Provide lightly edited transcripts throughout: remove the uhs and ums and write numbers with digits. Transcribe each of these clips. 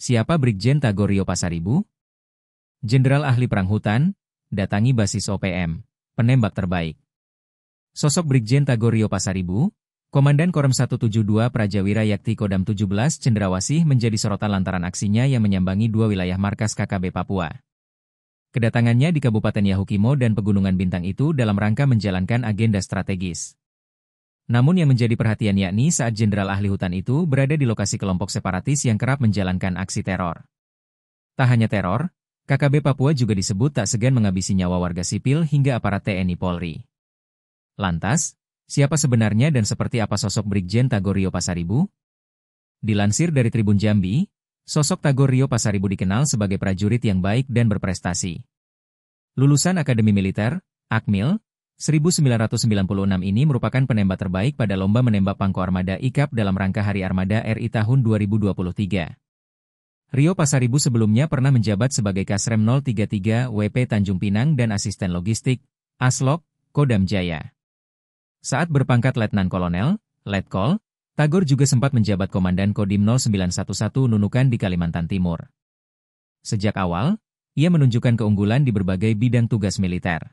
Siapa Brigjen Tagorio Pasaribu? Jenderal Ahli Perang Hutan, datangi basis OPM, penembak terbaik. Sosok Brigjen Tagorio Pasaribu, Komandan Korem 172 Prajawira Yakti Kodam 17 Cendrawasih menjadi sorotan lantaran aksinya yang menyambangi dua wilayah markas KKB Papua. Kedatangannya di Kabupaten Yahukimo dan Pegunungan Bintang itu dalam rangka menjalankan agenda strategis. Namun yang menjadi perhatian yakni saat Jenderal Ahli Hutan itu berada di lokasi kelompok separatis yang kerap menjalankan aksi teror. Tak hanya teror, KKB Papua juga disebut tak segan menghabisi nyawa warga sipil hingga aparat TNI Polri. Lantas, siapa sebenarnya dan seperti apa sosok Brigjen Tagorio Pasaribu? Dilansir dari Tribun Jambi, sosok Tagorio Pasaribu dikenal sebagai prajurit yang baik dan berprestasi. Lulusan Akademi Militer, Akmil, 1996 ini merupakan penembak terbaik pada Lomba Menembak Pangko Armada IKAP dalam rangka Hari Armada RI tahun 2023. Rio Pasaribu sebelumnya pernah menjabat sebagai Kasrem 033 WP Tanjung Pinang dan Asisten Logistik, Aslok, Kodam Jaya. Saat berpangkat Letnan Kolonel, Letkol, Tagor juga sempat menjabat Komandan Kodim 0911 Nunukan di Kalimantan Timur. Sejak awal, ia menunjukkan keunggulan di berbagai bidang tugas militer.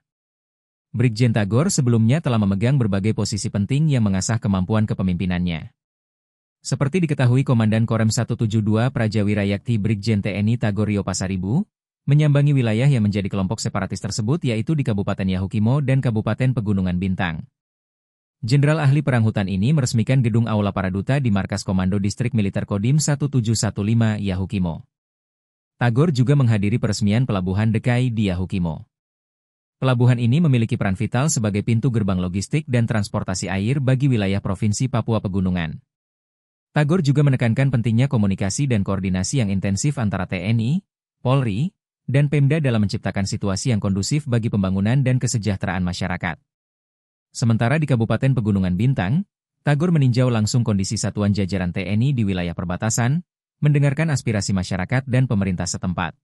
Brigjen Tagor sebelumnya telah memegang berbagai posisi penting yang mengasah kemampuan kepemimpinannya. Seperti diketahui Komandan Korem 172 Prajawira Yakti Brigjen TNI Tagorio Pasaribu, menyambangi wilayah yang menjadi kelompok separatis tersebut yaitu di Kabupaten Yahukimo dan Kabupaten Pegunungan Bintang. Jenderal Ahli Perang Hutan ini meresmikan gedung Aula Paraduta di Markas Komando Distrik Militer Kodim 1715 Yahukimo. Tagor juga menghadiri peresmian Pelabuhan Dekai di Yahukimo. Pelabuhan ini memiliki peran vital sebagai pintu gerbang logistik dan transportasi air bagi wilayah Provinsi Papua Pegunungan. Tagor juga menekankan pentingnya komunikasi dan koordinasi yang intensif antara TNI, Polri, dan Pemda dalam menciptakan situasi yang kondusif bagi pembangunan dan kesejahteraan masyarakat. Sementara di Kabupaten Pegunungan Bintang, Tagor meninjau langsung kondisi satuan jajaran TNI di wilayah perbatasan, mendengarkan aspirasi masyarakat dan pemerintah setempat.